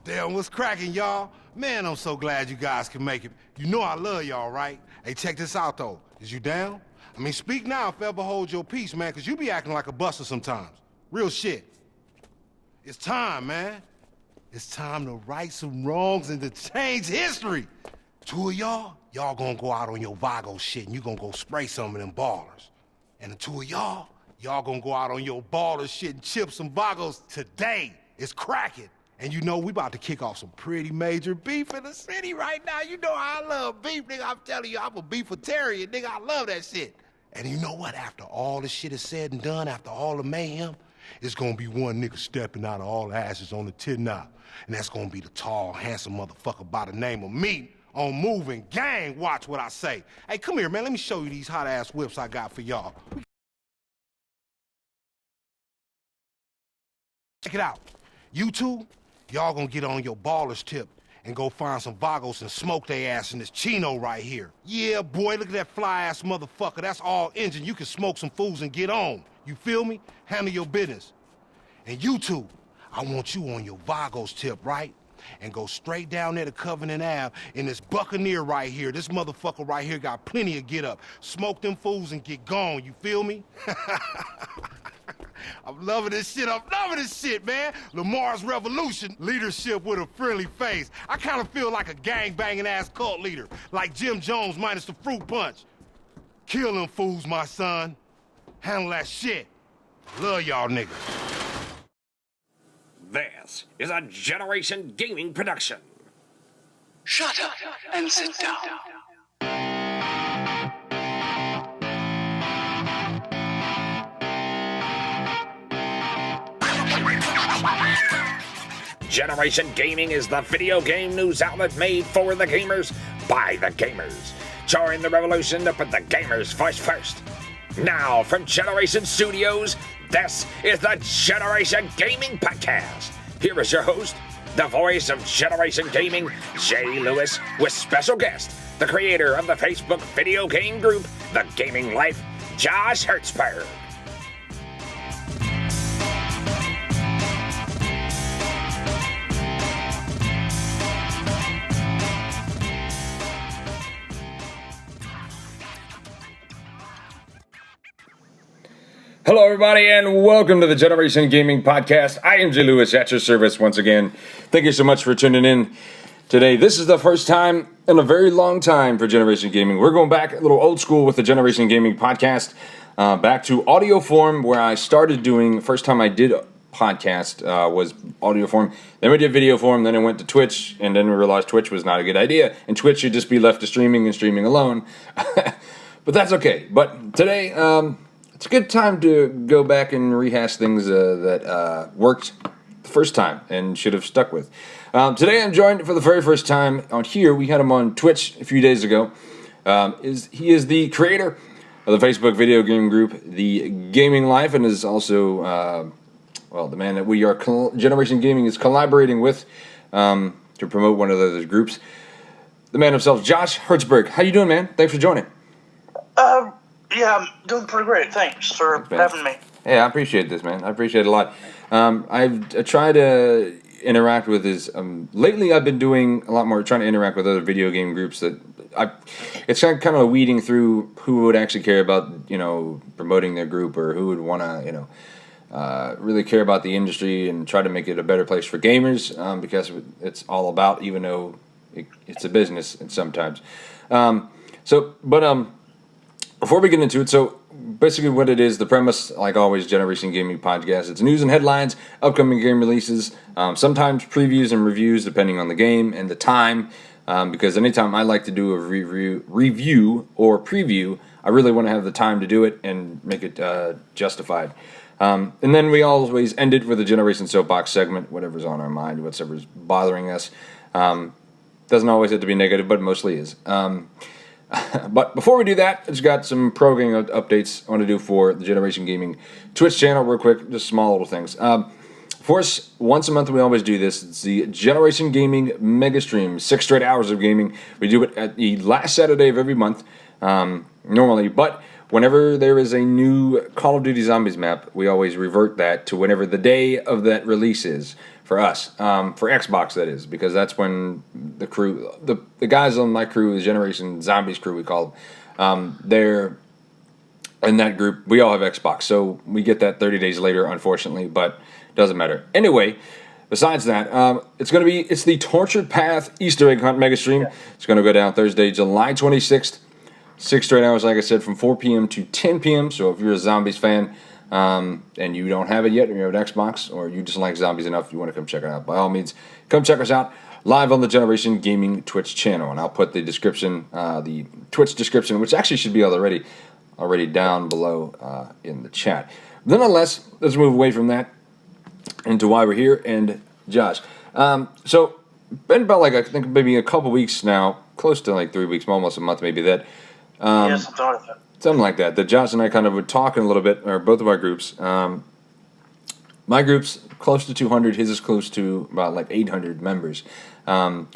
Damn, what's cracking, y'all? Man, I'm so glad you guys can make it. You know I love y'all, right? Hey, check this out, though. Is you down? I mean, speak now if ever hold your peace, man, because you be acting like a buster sometimes. Real shit. It's time, man. It's time to right some wrongs and to change history. Two of y'all gonna go out on your Vago shit and you gonna go spray some of them ballers. And the two of y'all gonna go out on your baller shit and chip some Vagos today. It's cracking. And you know, we about to kick off some pretty major beef in the city right now. You know how I love beef, nigga. I'm telling you, I'm a beefitarian, nigga. I love that shit. And you know what? After all this shit is said and done, after all the mayhem, it's gonna be one nigga stepping out of all the ashes on the tin knob. And that's gonna be the tall, handsome motherfucker by the name of me on Moving Gang. Watch what I say. Hey, come here, man. Let me show you these hot-ass whips I got for y'all. Check it out. You two, y'all gonna get on your baller's tip and go find some Vagos and smoke their ass in this Chino right here. Yeah, boy, look at that fly-ass motherfucker. That's all engine. You can smoke some fools and get on. You feel me? Handle your business. And you two, I want you on your Vagos tip, right? And go straight down there to Covenant Ave in this Buccaneer right here. This motherfucker right here got plenty of get up. Smoke them fools and get gone, you feel me? I'm loving this shit, man. Lamar's Revolution, leadership with a friendly face. I kind of feel like a gang-banging ass cult leader, like Jim Jones minus the fruit punch. Kill them fools, my son. Handle that shit. Love y'all niggas. This is a Generation Gaming production. Shut up and sit down. Generation Gaming is the video game news outlet made for the gamers, by the gamers. Join the revolution to put the gamers' voice first. Now, from Generation Studios, this is the Generation Gaming Podcast. Here is your host, the voice of Generation Gaming, Jay Lewis, with special guest, the creator of the Facebook video game group, The Gaming Life, Josh Hertzberg. Hello, everybody, and welcome to the Generation Gaming Podcast. I am Jay Lewis at your service once again. Thank you so much for tuning in today. This is the first time in a very long time for Generation Gaming. We're going back a little old school with the Generation Gaming Podcast, back to audio form, where I started doing, the first time I did a podcast was audio form. Then we did video form, then I went to Twitch, and then we realized Twitch was not a good idea, and Twitch should just be left to streaming and streaming alone. But that's okay. But today, it's a good time to go back and rehash things that worked the first time and should have stuck with. Today I'm joined for the very first time on here. We had him on Twitch a few days ago. He is the creator of the Facebook video game group, The Gaming Life, and is also, the man that we are, Generation Gaming is collaborating with to promote one of those groups. The man himself, Josh Hertzberg. How you doing, man? Thanks for joining. Yeah, I'm doing pretty great. Thanks for having me. Hey, I appreciate this, man. I appreciate it a lot. I've tried to interact with his. Lately, I've been doing a lot more, trying to interact with other video game groups. It's kind of weeding through who would actually care about, promoting their group, or who would want to, really care about the industry and try to make it a better place for gamers, because it's all about, even though it's a business sometimes. Before we get into it, so basically what it is, the premise, like always, Generation Gaming Podcast, it's news and headlines, upcoming game releases, sometimes previews and reviews depending on the game and the time, because anytime I like to do a review or preview, I really want to have the time to do it and make it justified. And then we always end it with a Generation Soapbox segment, whatever's on our mind, whatever's bothering us. Doesn't always have to be negative, but mostly is. But before we do that, I just got some programming updates I want to do for the Generation Gaming Twitch channel real quick, just small little things. For us, once a month we always do this. It's the Generation Gaming Mega Stream, 6 straight hours of gaming. We do it at the last Saturday of every month, normally, but whenever there is a new Call of Duty Zombies map, we always revert that to whenever the day of that release is. for us, for Xbox that is, because that's when the crew, the guys on my crew, the Generation Zombies crew we call them, they're in that group. We all have Xbox, so we get that 30 days later, unfortunately, but doesn't matter. Anyway, besides that, it's the Tortured Path Easter egg hunt mega stream. It's going to go down Thursday, July 26th, 6 straight hours, like I said, from 4 p.m. to 10 p.m. So if you're a Zombies fan and you don't have it yet, or you have an Xbox, or you just like zombies enough, you want to come check it out, by all means, come check us out live on the Generation Gaming Twitch channel. And I'll put the description, the Twitch description, which actually should be already down below in the chat. Nonetheless, let's move away from that into why we're here. And Josh, so been about I think maybe a couple weeks now, close to 3 weeks, almost a month maybe, that yeah, something like that. Something like that. That Josh and I kind of were talking a little bit, or both of our groups. My group's close to 200. His is close to about 800 members. And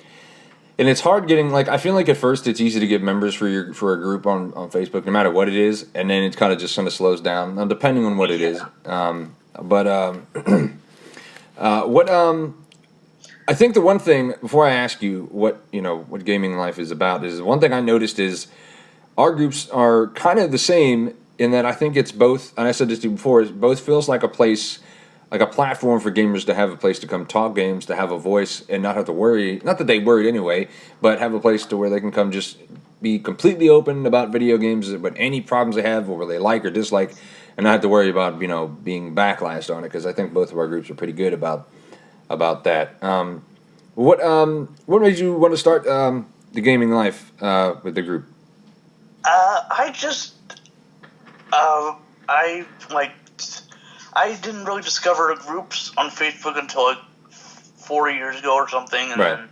it's hard getting I feel like at first it's easy to get members for a group on Facebook, no matter what it is, and then it kind of slows down, depending on what it is. I think the one thing, before I ask you what gaming life is about, is one thing I noticed is our groups are kind of the same in that I think it's both, and I said this to you before, it both feels like a place, like a platform for gamers to have a place to come talk games, to have a voice, and not have to worry, not that they worried anyway, but have a place to where they can come just be completely open about video games, about any problems they have, or what they like or dislike, and not have to worry about, being backlashed on it, because I think both of our groups are pretty good about that. What made you want to start the gaming life with the group? I didn't really discover groups on Facebook until 4 years ago or something, and right. then,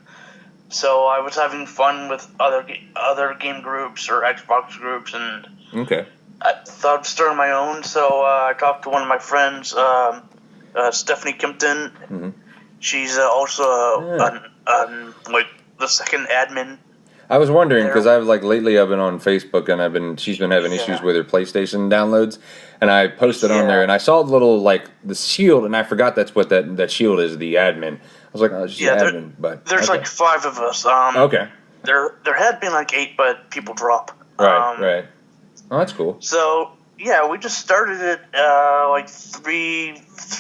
so I was having fun with other game groups or Xbox groups, and okay. I thought of starting my own. So I talked to one of my friends, Stephanie Kimpton. Mm-hmm. She's also the second admin. I was wondering because I've lately I've been on Facebook and she's been having issues with her PlayStation downloads, and I posted on there and I saw the little the shield, and I forgot that's what that shield is, the admin. I was like, oh, it's just admin, but there's okay. 5 of us. Okay. There had been 8, but people drop. Right. Oh, that's cool. So yeah, we just started it three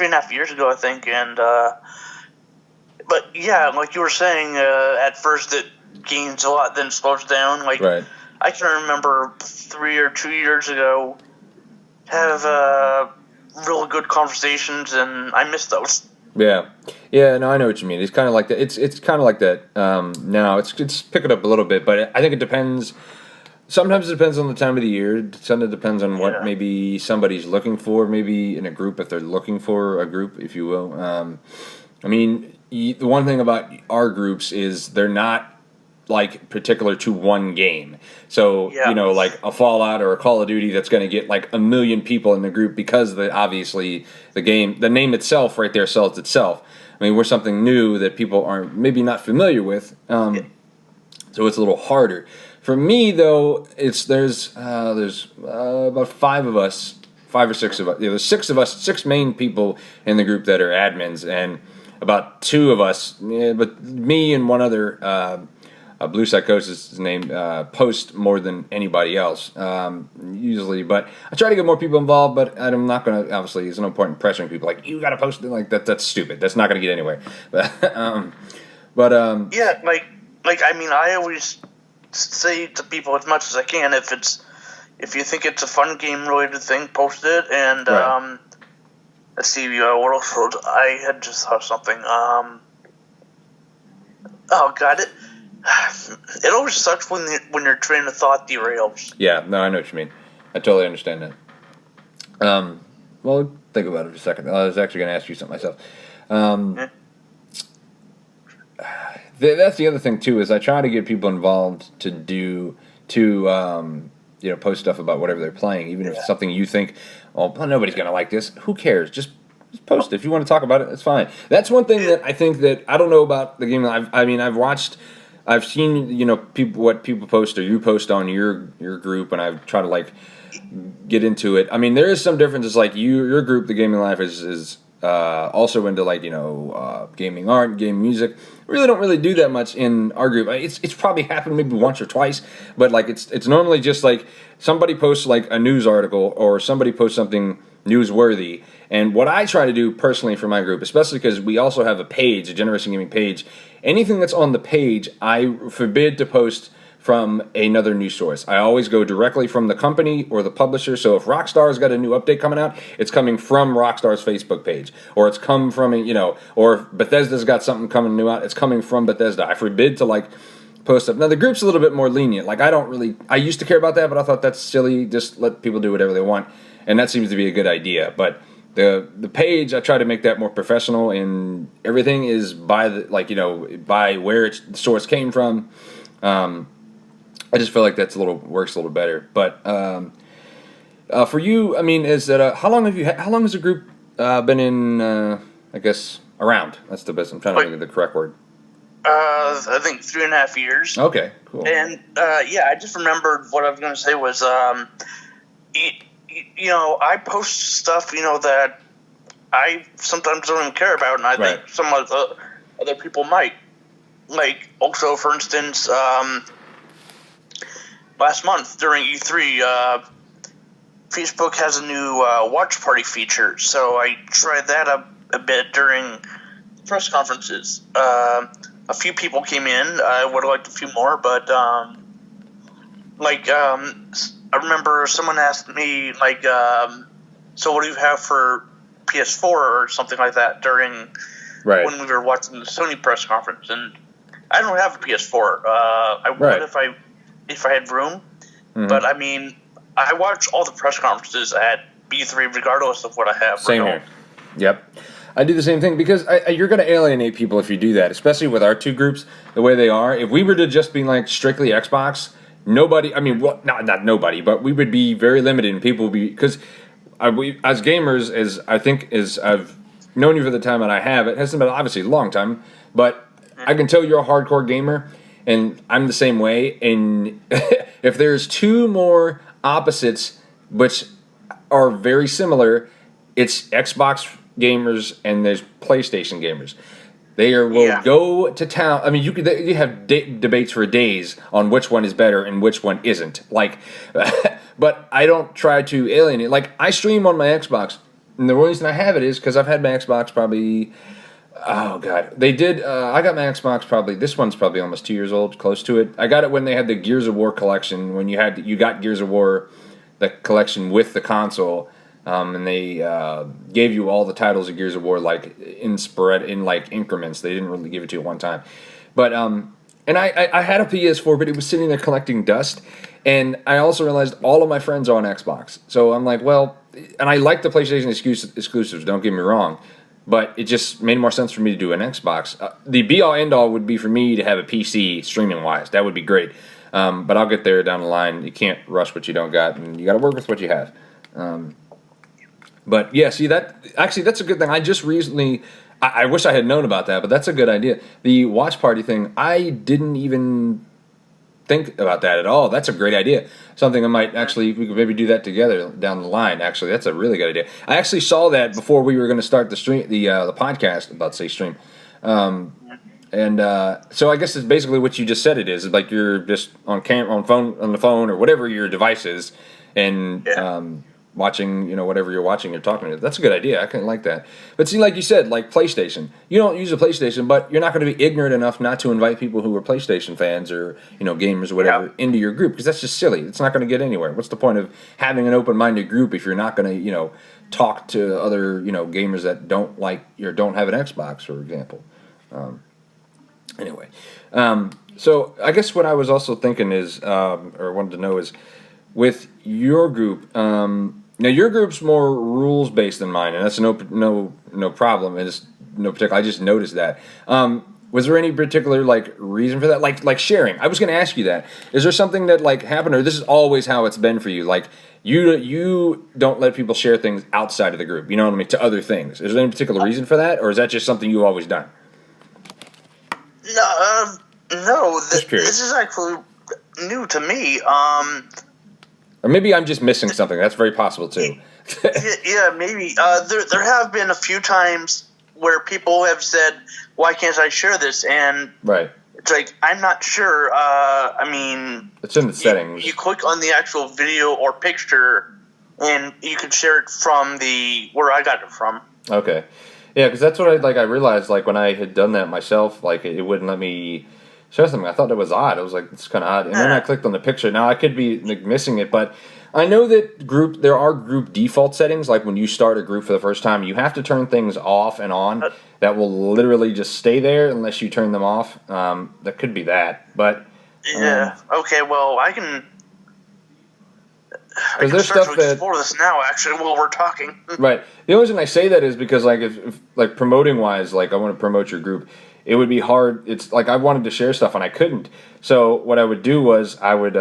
and a half years ago, I think, and but yeah, like you were saying, at first it gains a lot, then slows down. Right. I can remember 3 or 2 years ago have real good conversations, and I miss those. Yeah. No, I know what you mean. It's kind of like that. It's kind of like that now. It's picking up a little bit, but I think it depends. Sometimes it depends on the time of the year. Sometimes it depends on what maybe somebody's looking for, maybe in a group, if they're looking for a group, if you will. I mean, the one thing about our groups is they're not particular to one game. So, like a Fallout or a Call of Duty that's going to get 1 million people in the group because obviously the name itself right there sells itself. I mean, we're something new that people aren't maybe not familiar with. So it's a little harder. For me, though, there's about 5 of us, 5 or 6 of us. There's 6 of us, 6 main people in the group that are admins, and about 2 of us, but me and one other, Blue Psychosis' name, post more than anybody else, usually. But I try to get more people involved, but I'm not going to, obviously, there's no point in pressuring people, you got to post it, that's stupid. That's not going to get anywhere. Yeah, I mean, I always say to people as much as I can, if you think it's a fun game-related thing, post it, and, right. Let's see, what else would I had just thought of something. Oh God, it always sucks when your train of thought derails. Yeah, no, I know what you mean. I totally understand that. Well, think about it for a second. I was actually going to ask you something myself. That's the other thing too, is I try to get people involved to post stuff about whatever they're playing, even if it's something you think, well, nobody's going to like this. Who cares? Just post it. If you want to talk about it, that's fine. That's one thing that I think that I don't know about the game. I've seen, what people post or you post on your group, and I've tried to get into it. I mean, there is some differences. Your group, the Gaming Life, is also into like gaming art, game music. Really don't really do that much in our group. It's probably happened maybe once or twice, but like it's normally just like somebody posts like a news article or somebody posts something newsworthy. And what I try to do personally for my group, especially because we also have a page, a Generation Gaming page, anything that's on the page, I forbid to post from another news source. I always go directly from the company or the publisher. So if Rockstar's got a new update coming out, it's coming from Rockstar's Facebook page, or it's come from or if Bethesda's got something coming new out, it's coming from Bethesda. I forbid to like post up. Now the group's a little bit more lenient. Like I used to care about that, but I thought that's silly. Just let people do whatever they want, and that seems to be a good idea. But the page, I try to make that more professional, and everything is by by where the source came from. I just feel like that's works a little better. But for you, I mean, is that how long has the group been in? I guess around. That's the best. I'm trying to think of the correct word. I think 3.5 years. Okay, cool. And I just remembered what I was going to say was, I post stuff that I sometimes don't even care about, and I think some of the other people might. Like, also, for instance, last month during E3, Facebook has a new watch party feature, so I tried that a bit during press conferences. A few people came in. I would have liked a few more, but I remember someone asked me so what do you have for PS4 or something like that during when we were watching the Sony press conference, and I don't have a PS4. I would if I had room, but I mean, I watch all the press conferences at B3 regardless of what I have. Same here. Yep. I do the same thing because you're going to alienate people if you do that, especially with our two groups the way they are. If we were to just be like strictly Xbox, nobody, I mean, well, not nobody, but we would be very limited, and people would be, because we, as gamers, as I've known you for the time that I have, it hasn't been obviously a long time, but I can tell you're a hardcore gamer, and I'm the same way. And if there's two more opposites which are very similar, it's Xbox gamers and there's PlayStation gamers. They will go to town. I mean, you have debates for days on which one is better and which one isn't. Like, but I don't try to alienate. Like, I stream on my Xbox, and the reason I have it is because I've had my Xbox probably. Oh God, they did. I got my Xbox probably. This one's probably almost 2 years old, close to it. I got it when they had the Gears of War collection. When you got Gears of War, the collection with the console. And they gave you all the titles of Gears of War like in increments. They didn't really give it to you at one time. But and I had a PS4, but it was sitting there collecting dust. And I also realized all of my friends are on Xbox. So I'm like, well, and I like the PlayStation exclusives, don't get me wrong. But it just made more sense for me to do an Xbox. The be-all, end-all would be for me to have a PC streaming-wise. That would be great. But I'll get there down the line. You can't rush what you don't got, and you got to work with what you have. But yeah, see that's a good thing. I just recently, I wish I had known about that, but that's a good idea. The watch party thing, I didn't even think about that at all. That's a great idea. Something we could maybe do that together down the line. Actually, that's a really good idea. I actually saw that before we were going to start the podcast. I'm about to say stream. And so I guess it's basically what you just said. It is like you're just on the phone or whatever your device is, and watching, whatever you're watching or talking to. That's a good idea. I kind of like that. But see, like you said, like PlayStation. You don't use a PlayStation, but you're not going to be ignorant enough not to invite people who are PlayStation fans or, gamers or whatever into your group, because that's just silly. It's not going to get anywhere. What's the point of having an open-minded group if you're not going to, talk to other, gamers that don't like or don't have an Xbox, for example. Anyway. So I guess what I was also thinking is, or wanted to know is, with your group, now your group's more rules based than mine, and that's no problem. It's no particular. I just noticed that. Was there any particular reason for that? Like sharing. I was going to ask you that. Is there something that happened, or this is always how it's been for you? Like you don't let people share things outside of the group. You know what I mean? To other things. Is there any particular reason for that, or is that just something you've always done? No. This is actually new to me. Or maybe I'm just missing something. That's very possible too. Yeah, maybe. There have been a few times where people have said, "Why can't I share this?" And Right. it's like, I'm not sure. I mean, It's in the settings. You click on the actual video or picture, and you can share it from where I got it from. Okay. Yeah, because that's what I realized, like, when I had done that myself, like, it wouldn't let me show something. I thought that was odd. I was like, it's kind of odd. And then I clicked on the picture. Now, I could be like, missing it, but I know that there are group default settings. Like, when you start a group for the first time, you have to turn things off and on. That will literally just stay there unless you turn them off. That could be that, but... Yeah, okay, well, I can there's start stuff to explore this now, actually, while we're talking. Right. The only reason I say that is because, like, if like, promoting-wise, like, I want to promote your group, it would be hard. It's like I wanted to share stuff and I couldn't. So what I would do was I would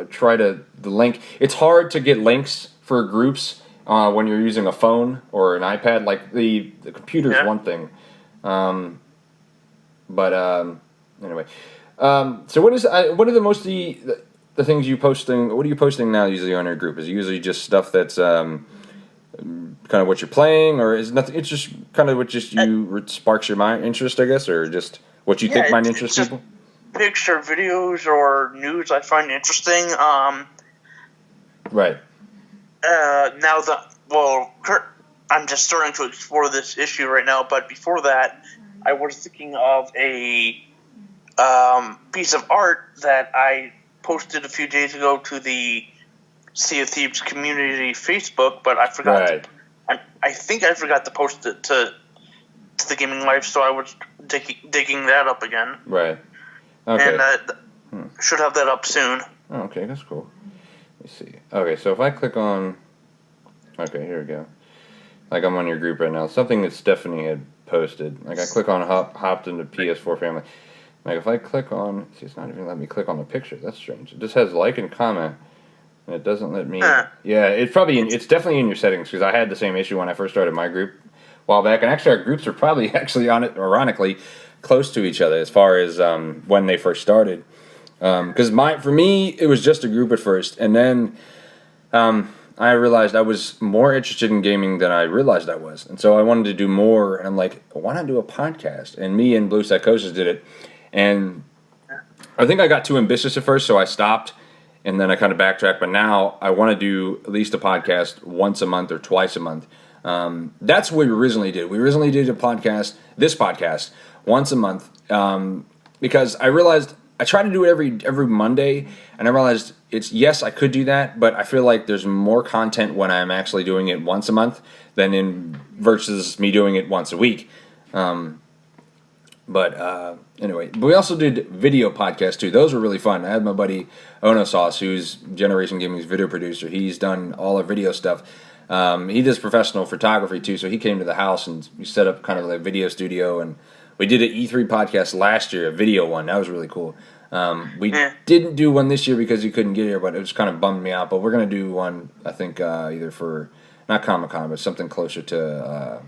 try to the link. It's hard to get links for groups when you're using a phone or an iPad. Like the computer's one thing, but anyway. So what are the most the things you posting? What are you posting now usually on your group? Is it usually just stuff that's kind of what you're playing, or is nothing? It's just kind of what sparks your mind interest, I guess, or just what you think might interest people. Picture videos or news I find interesting. Right. I'm just starting to explore this issue right now, but before that, I was thinking of a piece of art that I posted a few days ago to the Sea of Thieves community Facebook, but I forgot. Right. I think I forgot to post it to the Gaming Life, so I was digging that up again. Right. Okay. And should have that up soon. Oh, okay, that's cool. Let me see. Okay, so if I click on... Okay, here we go. Like, I'm on your group right now. Something that Stephanie had posted. Like, I click on hopped into PS4 family. Like, if I click on... See, it's not even letting me click on the picture. That's strange. It just has like and comment. And it doesn't let me... Yeah, it's definitely in your settings, because I had the same issue when I first started my group a while back. And actually, our groups are probably actually on it, ironically, close to each other as far as when they first started. Because for me, it was just a group at first. And then I realized I was more interested in gaming than I realized I was. And so I wanted to do more. And I'm like, why not do a podcast? And me and Blue Psychosis did it. And I think I got too ambitious at first, so I stopped. And then I kind of backtracked. But now I want to do at least a podcast once a month or twice a month. That's what we originally did. We originally did this podcast, once a month. Because I realized I try to do it every Monday. And I realized I could do that. But I feel like there's more content when I'm actually doing it once a month versus me doing it once a week. Anyway, but we also did video podcasts too. Those were really fun. I had my buddy Ono Sauce, who's Generation Gaming's video producer. He's done all our video stuff. He does professional photography too, so he came to the house and we set up kind of like a video studio. And we did an E3 podcast last year, a video one. That was really cool. We didn't do one this year because he couldn't get here, but it just kind of bummed me out. But we're going to do one, I think, either for, not Comic-Con, but something closer to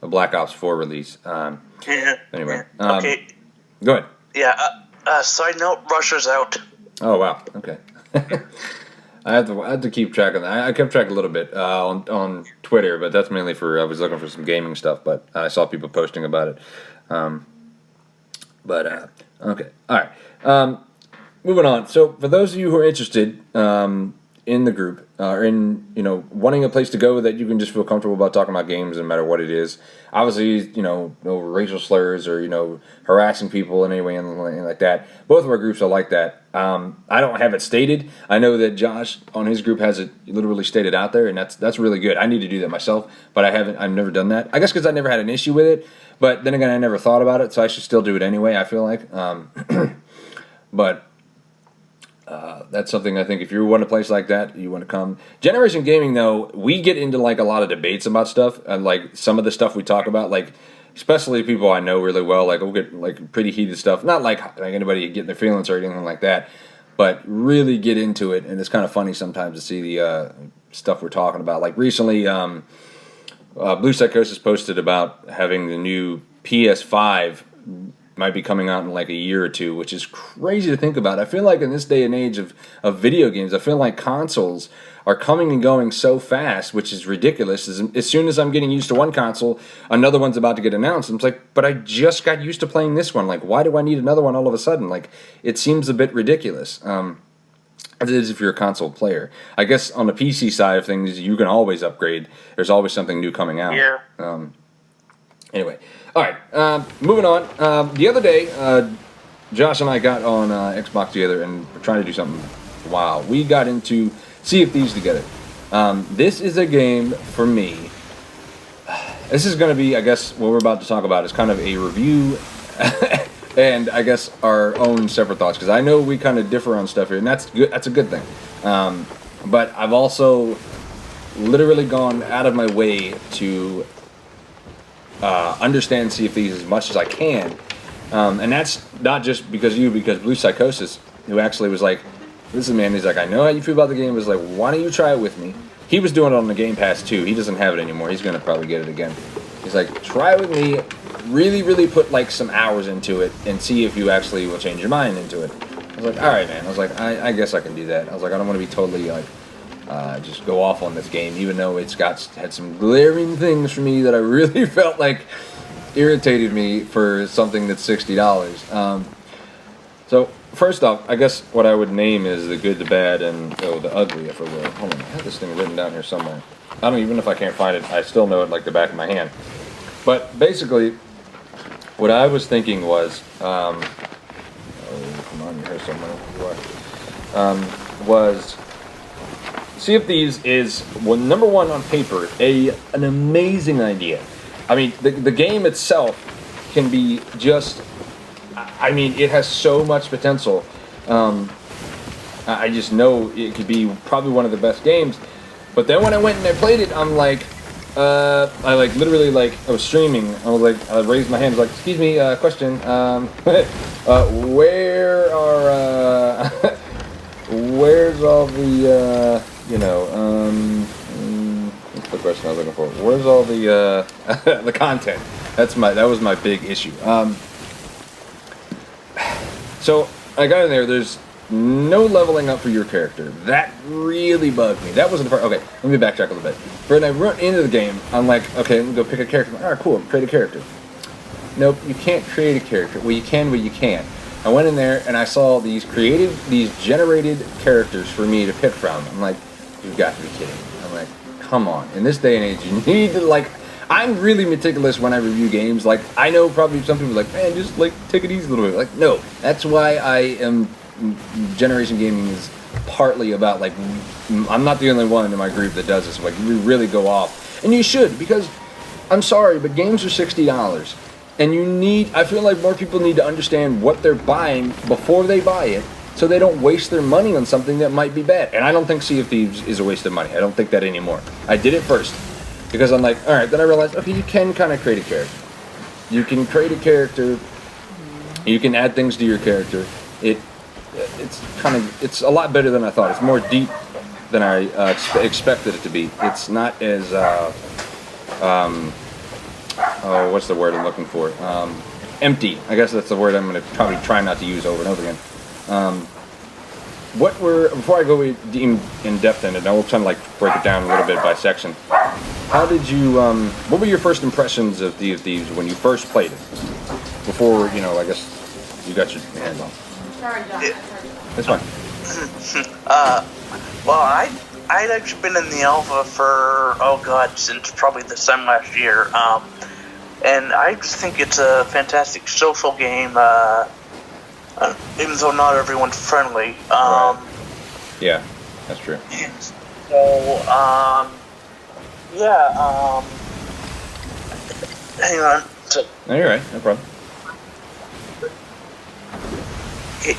a Black Ops 4 release. Anyway. Okay. Go ahead. Yeah. Side note: Russia's out. Oh wow. Okay. I had to keep track of that. I kept track a little bit on Twitter, but that's mainly I was looking for some gaming stuff. But I saw people posting about it. Okay. All right. Moving on. So for those of you who are interested in the group, or in wanting a place to go that you can just feel comfortable about talking about games, no matter what it is. Obviously, no racial slurs or harassing people in any way and like that. Both of our groups are like that. I don't have it stated. I know that Josh on his group has it literally stated out there, and that's really good. I need to do that myself, but I've never done that. I guess because I never had an issue with it, but then again, I never thought about it, so I should still do it anyway. I feel like, but. That's something I think if you want a place like that, you want to come. Generation Gaming, though, we get into like a lot of debates about stuff, and like some of the stuff we talk about, like especially people I know really well, like we'll get like pretty heated stuff. Not like anybody getting their feelings or anything like that, but really get into it, and it's kind of funny sometimes to see the stuff we're talking about. Like recently, Blue Psychosis posted about having the new PS5 might be coming out in like a year or two, which is crazy to think about. I feel like in this day and age of video games, I feel like consoles are coming and going so fast, which is ridiculous. As soon as I'm getting used to one console, another one's about to get announced. I'm like, but I just got used to playing this one. Like, why do I need another one all of a sudden? Like, it seems a bit ridiculous. As it is if you're a console player. I guess on the PC side of things, you can always upgrade. There's always something new coming out. Yeah. Anyway, all right, moving on. The other day, Josh and I got on Xbox together and we're trying to do something. Wow, we got into Sea of Thieves together. This is a game for me. This is going to be, I guess, what we're about to talk about is kind of a review and I guess our own separate thoughts, because I know we kind of differ on stuff here, and that's good. That's a good thing. But I've also literally gone out of my way to understand Sea of Thieves as much as I can, and that's not just because Blue Psychosis, who actually was like, listen, man, he's like, I know how you feel about the game. Was like, why don't you try it with me? He was doing it on the Game Pass too. He doesn't have it anymore. He's gonna probably get it again. He's like, try it with me. Really put like some hours into it and see if you actually will change your mind into it. I was like, all right, man. I was like, I guess I can do that. I was like, I don't want to be totally like just go off on this game, even though it's had some glaring things for me that I really felt like irritated me for something that's $60. So first off, I guess what I would name is the good, the bad, and the ugly, if I will. Hold on, I have this thing written down here somewhere. I don't even if I can't find it. I still know it like the back of my hand. But basically, what I was thinking was, come on, you're here somewhere. Was Sea of Thieves is, well, number one on paper, an amazing idea. I mean, the game itself can be just, I mean, it has so much potential. I just know it could be probably one of the best games. But then when I went and I played it, I'm like, I like literally like I was streaming. I was like, I raised my hand, I was like, excuse me, question. Where are where's all the what's the question I was looking for? Where's all the the content? That was my big issue. So I got in there. There's no leveling up for your character. That really bugged me. That wasn't the part. Okay, let me backtrack a little bit. When I run into the game, I'm like, okay, let me go pick a character. All right, cool, create a character. Nope, you can't create a character. Well, you can, but you can't. I went in there and I saw these generated characters for me to pick from. I'm like, you've got to be kidding. I'm like, come on. In this day and age, you need to like. I'm really meticulous when I review games. Like, I know probably some people are like, man, just like take it easy a little bit. Like, no, that's why I am. Generation gaming is partly about like I'm not the only one in my group that does this. Like, we really go off, and you should, because I'm sorry, but games are $60, and I feel like more people need to understand what they're buying before they buy it, so they don't waste their money on something that might be bad. And I don't think Sea of Thieves is a waste of money. I don't think that anymore. I did it first because I'm like, all right. Then I realized, okay, you can kind of create a character. You can create a character. You can add things to your character. It's a lot better than I thought. It's more deep than I expected it to be. It's not as what's the word I'm looking for? Empty. I guess that's the word I'm going to probably try not to use over and over again. Before I go in depth in it, I will try to like break it down a little bit by section. How did you? What were your first impressions of Sea of Thieves when you first played it? Before I guess you got your hands on. Sorry, John. That's fine. Well, I'd actually been in the alpha for since probably this time last year. And I just think it's a fantastic social game. Even though not everyone's friendly. Right. Yeah, that's true. So, hang on. No, you're right. No problem. Okay,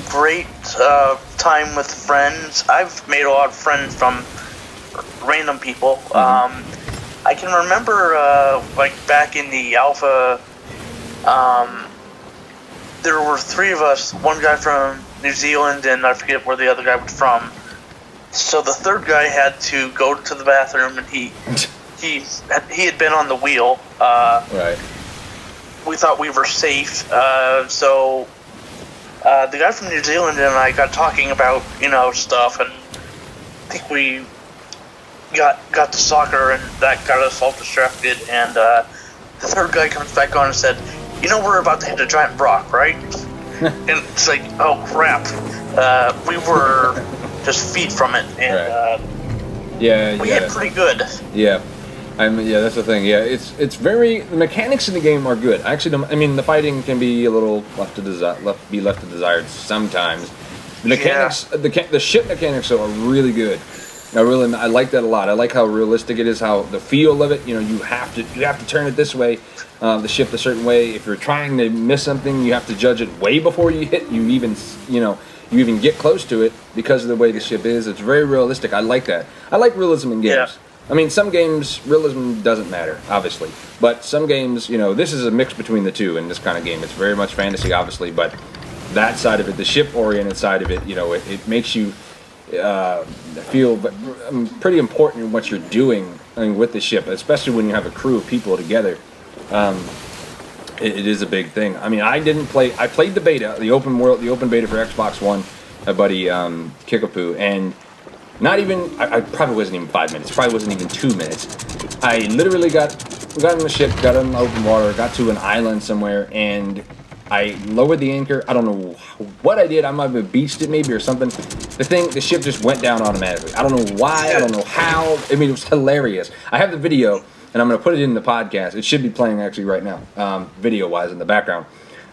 great time with friends. I've made a lot of friends from random people. I can remember, back in the alpha, there were three of us, one guy from New Zealand, and I forget where the other guy was from. So the third guy had to go to the bathroom, and he he had been on the wheel. Right. We thought we were safe, so the guy from New Zealand and I got talking about stuff, and I think we got to soccer, and that got us all distracted. And the third guy comes back on and said, we're about to hit a giant rock, right? And it's like, oh crap, we were just feet from it, and yeah, we hit pretty good. Yeah. That's the thing. Yeah, it's very, the mechanics in the game are good. I actually don't. I mean, the fighting can be a little left to desired sometimes. The mechanics, the ship mechanics are really good. I like that a lot. I like how realistic it is, how the feel of it. You have to turn it this way, the ship a certain way. If you're trying to miss something, you have to judge it way before you hit. You even get close to it because of the way the ship is. It's very realistic. I like that. I like realism in games. Yeah. I mean, some games, realism doesn't matter, obviously. But some games, this is a mix between the two in this kind of game. It's very much fantasy, obviously, but that side of it, the ship-oriented side of it, it makes you feel pretty important in what you're doing with the ship, especially when you have a crew of people together. It is a big thing. I mean, I played the beta, the open beta for Xbox One, my buddy Kickapoo, and not even, I probably wasn't even 5 minutes, probably wasn't even 2 minutes. I literally got in the ship, got in open water, got to an island somewhere, and I lowered the anchor. I don't know what I did. I might have beached it maybe or something. The ship just went down automatically. I don't know why, I don't know how. I mean, it was hilarious. I have the video, and I'm going to put it in the podcast. It should be playing actually right now, video-wise in the background.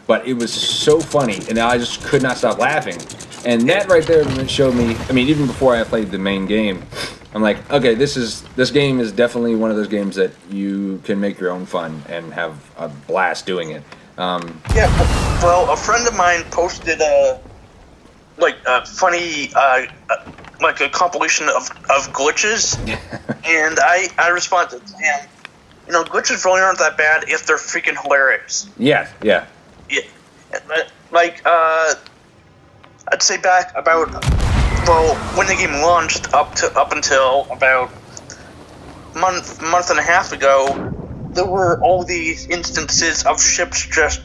But it was so funny, and I just could not stop laughing. And that right there showed me, I mean, even before I played the main game, I'm like, okay, this game is definitely one of those games that you can make your own fun and have a blast doing it. Well, a friend of mine posted a funny, like a compilation of glitches, and I responded to him, glitches really aren't that bad if they're freaking hilarious. Yeah. Yeah, like I'd say back about when the game launched up until about month and a half ago, there were all these instances of ships just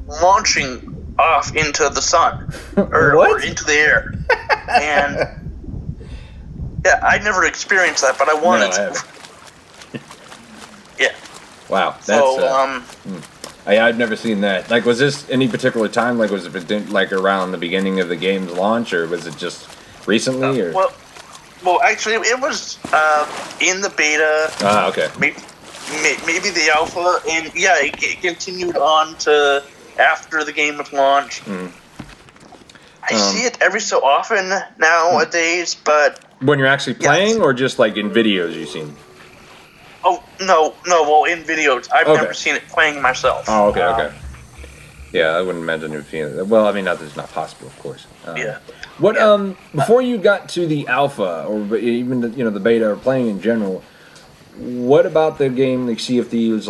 launching off into the sun or into the air, and yeah, I never experienced that, but I wanted to. Yeah. Wow. That's I've never seen that. Like, was this any particular time? Like, was it like around the beginning of the game's launch, or was it just recently? Or well, actually, it was in the beta. Ah, okay. Maybe the alpha, and yeah, it continued on to after the game was launched. I see it every so often nowadays, but when you're actually playing, or just like in videos you've seen. Oh, no, well, in videos. I've never seen it playing myself. Oh, okay. Yeah, I wouldn't imagine you'd seen it. Well, I mean, not that it's not possible, of course. Yeah. What, before you got to the alpha, or even the beta, or playing in general, what about the game, like Sea of Thieves,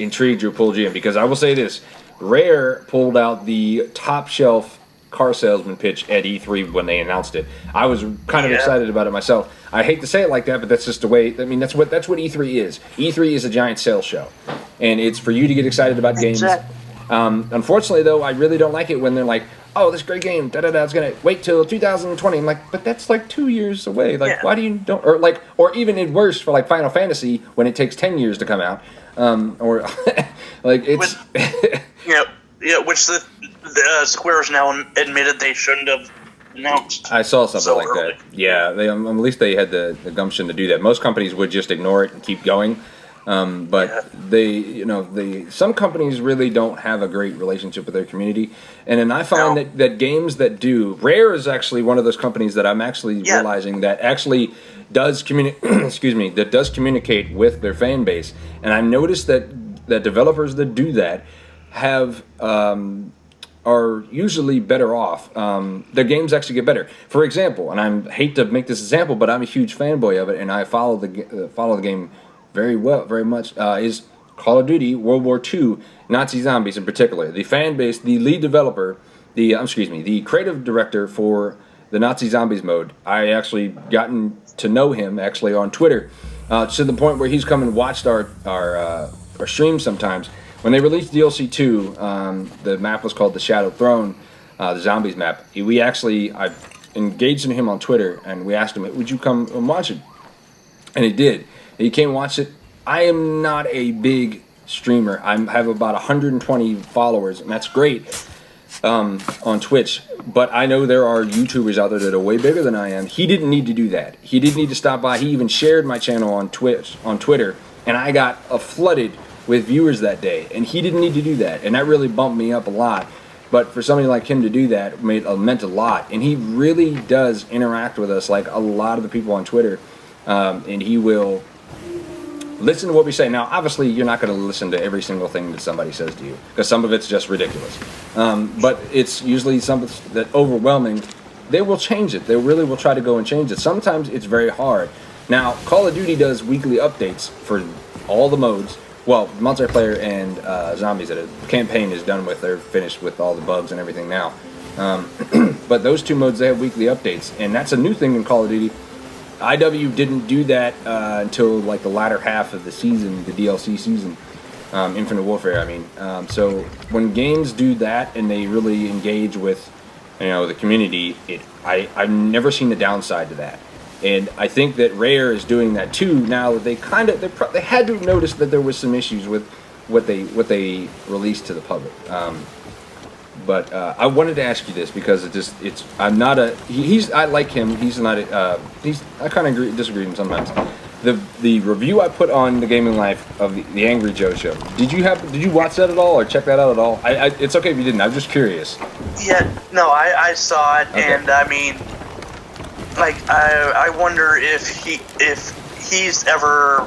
intrigued you or pulled you in? Because I will say this, Rare pulled out the top shelf car salesman pitch at E3 when they announced it. I was kind of excited about it myself. I hate to say it like that, but that's just the way. I mean, that's what E3 is. E3 is a giant sales show, and it's for you to get excited about games. Unfortunately, though, I really don't like it when they're like, "Oh, this great game, it's gonna wait till 2020." I'm like, but that's like 2 years away. Like, why do you don't? Or even worse for like Final Fantasy when it takes 10 years to come out. Or like it's. Which the Square's now admitted they shouldn't have announced. I saw something like early. that. Yeah, they at least they had the gumption to do that. Most companies would just ignore it and keep going, but some companies really don't have a great relationship with their community. And then I find that games that do, Rare is actually one of those companies that I'm actually realizing that actually does communicate with their fan base. And I noticed that developers that do that have are usually better off. Their games actually get better. For example, and I hate to make this example, but I'm a huge fanboy of it, and I follow the game very much. Is Call of Duty World War II Nazi Zombies in particular. The fan base, the lead developer, the creative director for the Nazi Zombies mode. I actually gotten to know him actually on Twitter. to the point where he's come and watched our streams sometimes. When they released DLC 2, the map was called the Shadow Throne, the Zombies map. I engaged him on Twitter, and we asked him, would you come and watch it? And he did. He came and watched it. I am not a big streamer. I have about 120 followers, and that's great on Twitch. But I know there are YouTubers out there that are way bigger than I am. He didn't need to do that. He didn't need to stop by. He even shared my channel on Twitter, and I got flooded with viewers that day. And he didn't need to do that, and that really bumped me up a lot. But for somebody like him to do that meant a lot. And he really does interact with us like a lot of the people on Twitter. And he will listen to what we say. Now, obviously, you're not going to listen to every single thing that somebody says to you, because some of it's just ridiculous. But it's usually something that overwhelming. They will change it. They really will try to go and change it. Sometimes it's very hard. Now, Call of Duty does weekly updates for all the modes. Well, multiplayer and zombies. The campaign is done with. They're finished with all the bugs and everything now. But those two modes, they have weekly updates, and that's a new thing in Call of Duty. IW didn't do that until like the latter half of the season, the DLC season, Infinite Warfare. I mean, so when games do that and they really engage with, the community, I've never seen the downside to that. And I think that Rare is doing that too now. That they had to have noticed that there was some issues with what they released to the public. But I wanted to ask you this because I like him. He's not I kind of disagree with him sometimes. The review I put on the Gaming Life of the Angry Joe show. Did you watch that at all or check that out at all? It's okay if you didn't. I'm just curious. Yeah, no, I saw it, okay. And I mean, like I wonder if he's ever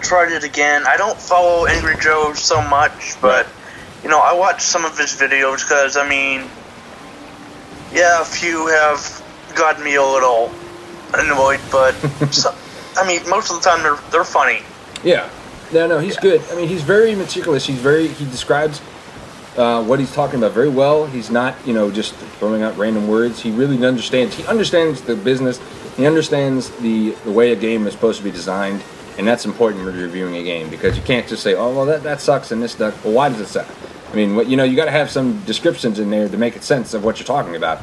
tried it again. I don't follow Angry Joe so much, but. I watch some of his videos because, I mean, yeah, a few have gotten me a little annoyed, but, most of the time they're funny. Yeah. No, he's good. I mean, he's very meticulous. He describes what he's talking about very well. He's not, just throwing out random words. He really understands. He understands the business. He understands the way a game is supposed to be designed, and that's important when you're reviewing a game because you can't just say, oh, well, that sucks and this sucks. Well, why does it suck? I mean, you got to have some descriptions in there to make it sense of what you're talking about.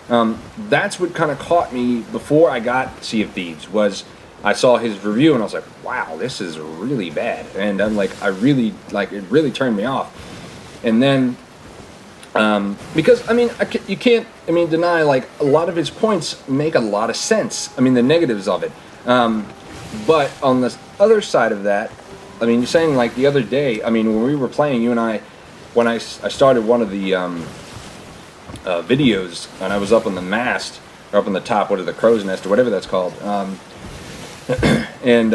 That's what kind of caught me before I got Sea of Thieves was I saw his review and I was like, wow, this is really bad. And I'm like, it really turned me off. And then, because, you can't deny, like, a lot of his points make a lot of sense. I mean, the negatives of it. But on the other side of that, you're saying, like, the other day, when we were playing, you and I, when I started one of the videos, and I was up on the mast, or up on the top, the crow's nest, or whatever that's called, and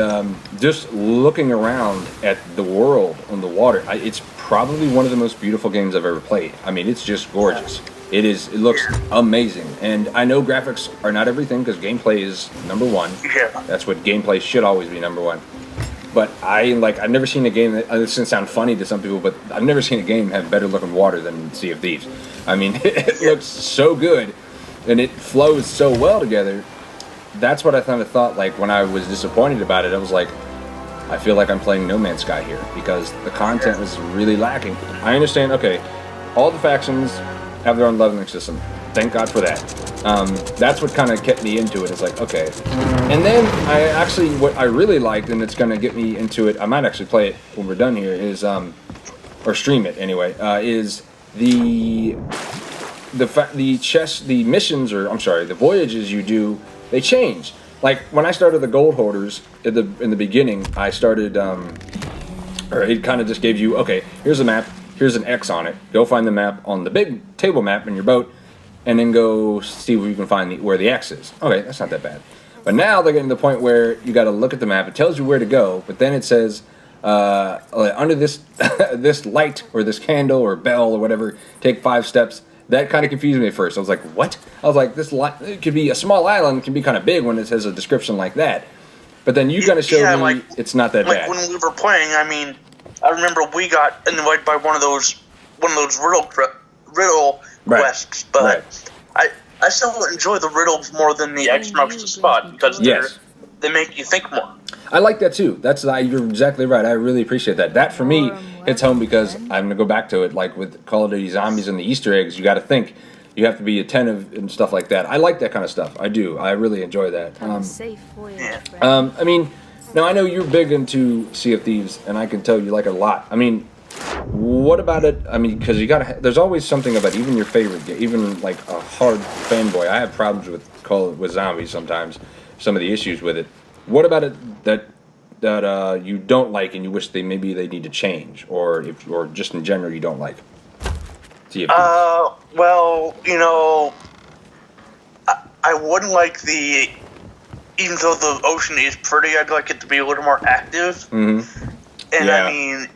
just looking around at the world on the water, it's probably one of the most beautiful games I've ever played. It's just gorgeous. It looks amazing. And I know graphics are not everything, because gameplay is number one. Yeah. That's what gameplay should always be, number one. But I've never seen a game that, this doesn't sound funny to some people, but I've never seen a game have better looking water than Sea of Thieves. It looks so good, and it flows so well together. That's what I kind of thought, like, when I was disappointed about it. I was like, I feel like I'm playing No Man's Sky here, because the content was really lacking. I understand, okay, all the factions have their own leveling system. Thank God for that. That's what kind of kept me into it. It's like, okay. And then what I really liked, and it's going to get me into it, I might actually play it when we're done here, is, or stream it anyway, is the missions, or I'm sorry, the voyages you do, they change. Like, when I started the Gold Hoarders in the beginning, I started, or it kind of just gave you, okay, here's a map, here's an X on it. Go find the map on the big table map in your boat, and then go see where you can find where the X is. Okay, that's not that bad. But now they're getting to the point where you got to look at the map. It tells you where to go, but then it says under this this light or this candle or bell or whatever, take 5 steps. That kind of confused me at first. I was like, what? I was like, it could be a small island, it can be kind of big when it says a description like that. But then you kind of showed me it's not that bad. When we were playing, I remember we got invited by one of those riddle quests, but I still enjoy the riddles more than the X marks the spot because they make you think more. I like that too. You're exactly right. I really appreciate that. That for me hits home because I'm gonna go back to it. Like with Call of Duty Zombies and the Easter eggs, you got to think. You have to be attentive and stuff like that. I like that kind of stuff. I do. I really enjoy that. I mean, now I know you're big into Sea of Thieves, and I can tell you like it a lot. I mean, what about it? I mean, because there's always something about even your favorite game, even like a hard fanboy. I have problems with Zombies sometimes. Some of the issues with it. What about it that you don't like and you wish maybe they need to change, or just in general you don't like? Well, I wouldn't like even though the ocean is pretty, I'd like it to be a little more active. Mm-hmm. And yeah. I mean,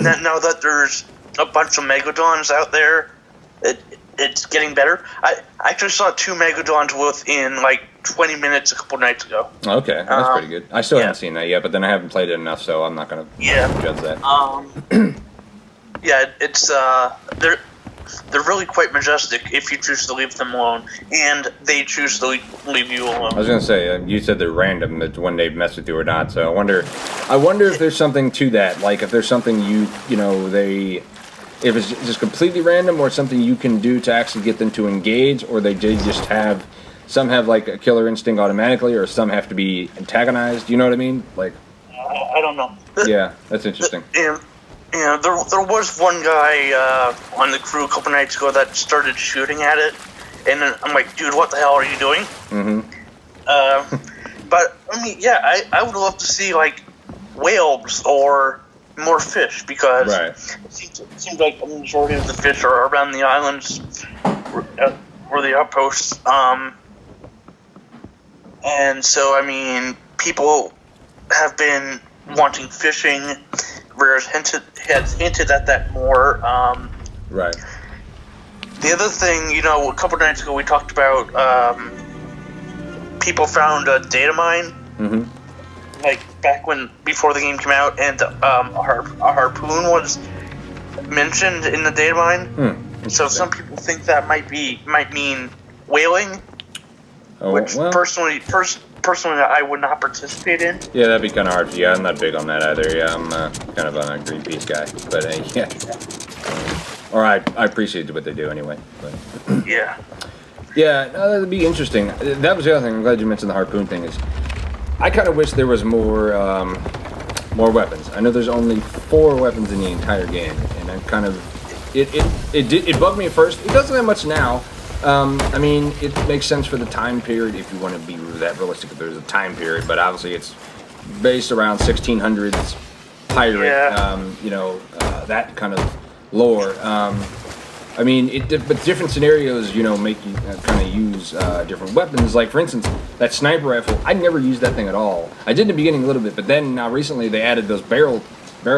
now that there's a bunch of Megalodons out there, it's getting better. I actually saw 2 Megalodons within like 20 minutes a couple nights ago. Okay, that's pretty good. I still haven't seen that yet, but then I haven't played it enough, so I'm not going to judge that. Yeah, it's they're really quite majestic if you choose to leave them alone, and they choose to leave you alone. I was going to say, you said they're random, that when they mess with you or not, so I wonder if there's something to that, like if there's something if it's just completely random or something you can do to actually get them to engage, or they just have, some have like a killer instinct automatically, or some have to be antagonized, you know what I mean? Like, I don't know. Yeah, that's interesting. There was one guy on the crew a couple nights ago that started shooting at it, and then I'm like, dude, what the hell are you doing? Mm-hmm. But, I mean, yeah, I would love to see, like, whales or more fish, because it seems like the majority of the fish are around the islands or the outposts. And so, I mean, people have been wanting fishing. Rare has hinted at that more. Right. The other thing, a couple nights ago we talked about people found a data mine. Mm-hmm. Like back before the game came out, and a harpoon was mentioned in the data mine. So some people think that might mean whaling, which personally I would not participate in. Yeah, that'd be kind of hard. Yeah, I'm not big on that either. Yeah, I'm kind of a Greenpeace guy, but yeah. Or I appreciate what they do anyway. But. Yeah. Yeah, no, that'd be interesting. That was the other thing. I'm glad you mentioned the harpoon thing. Is I kind of wish there was more weapons. I know there's only 4 weapons in the entire game, and I kind of it bugged me at first. It doesn't have much now. I mean, it makes sense for the time period if you want to be that realistic. If there's a time period, but obviously it's based around 1600s pirate, that kind of lore. I mean, but different scenarios, make you kind of use different weapons. Like, for instance, that sniper rifle, I never used that thing at all. I did in the beginning a little bit, but then now recently they added those barrel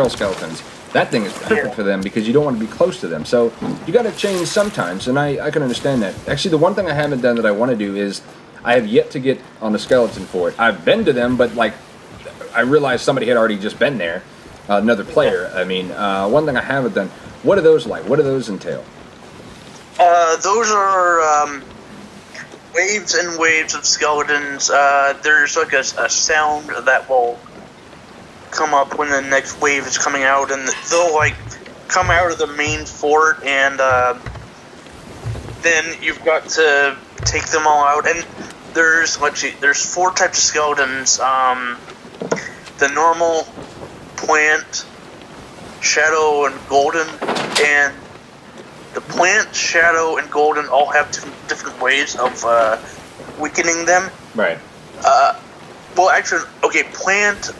skeletons. That thing is perfect for them because you don't want to be close to them. So you got to change sometimes, and I can understand that. Actually, the one thing I haven't done that I want to do is I have yet to get on the skeleton for it. I've been to them, but like I realized somebody had already just been there, another player. I mean, one thing I haven't done. What are those like? What do those entail? Those are waves and waves of skeletons. There's like a sound that will come up when the next wave is coming out, and they'll like come out of the main fort, and then you've got to take them all out. And there's 4 types of skeletons: the normal, plant, shadow, and golden. And the plant, shadow, and golden all have different ways of weakening them. Right. Well, actually, okay, plant.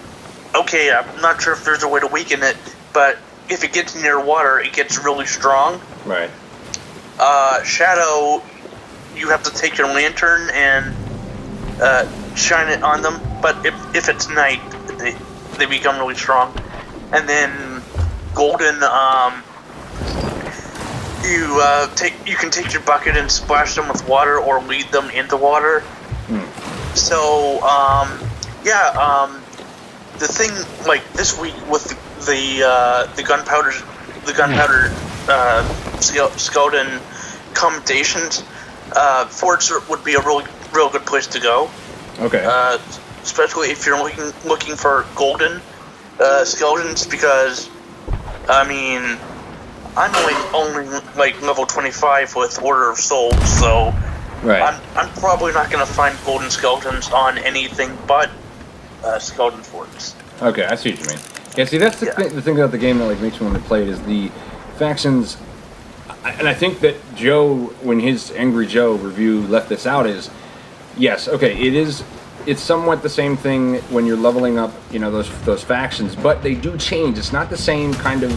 Okay, I'm not sure if there's a way to weaken it, but if it gets near water, it gets really strong. Right. Shadow, you have to take your lantern and shine it on them, but if it's night, they become really strong. And then golden, you can take your bucket and splash them with water or lead them into water. So, the thing, like, this week with the gunpowder skeleton commendations, forts would be a real good place to go. Okay. especially if you're looking for golden skeletons, because I mean, I'm only like level 25 with Order of Souls, so Right. I'm probably not gonna find golden skeletons on anything but skeleton forts. Okay, I see what you mean. Yeah, see, that's the thing about the game that like makes me want to play it is the factions. And I think that Joe, when his Angry Joe review left this out, is yes, okay, it's somewhat the same thing when you're leveling up, you know, those factions, but they do change. It's not the same kind of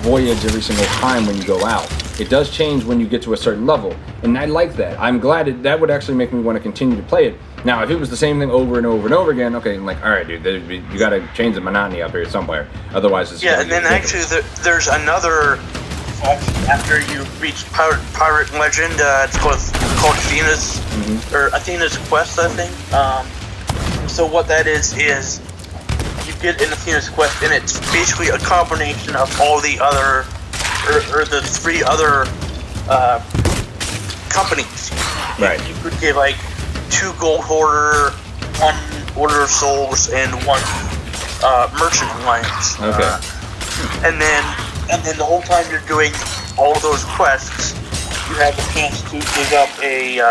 voyage every single time when you go out. It does change when you get to a certain level, and I like that. I'm glad that would actually make me want to continue to play it. Now, if it was the same thing over and over and over again, okay, I'm like, all right, dude, you got to change the monotony up here somewhere. Otherwise, it's and then actually there's another after you reach Pirate Legend. It's called Athena's or Athena's Quest, I think. So what that is you get an Athena's Quest, and it's basically a combination of all the other or the 3 other companies. Right. You could get like 2 Gold Hoarder, 1 Order of Souls, and 1 Merchant Alliance. Okay. And then the whole time you're doing all of those quests, you have a chance to dig up a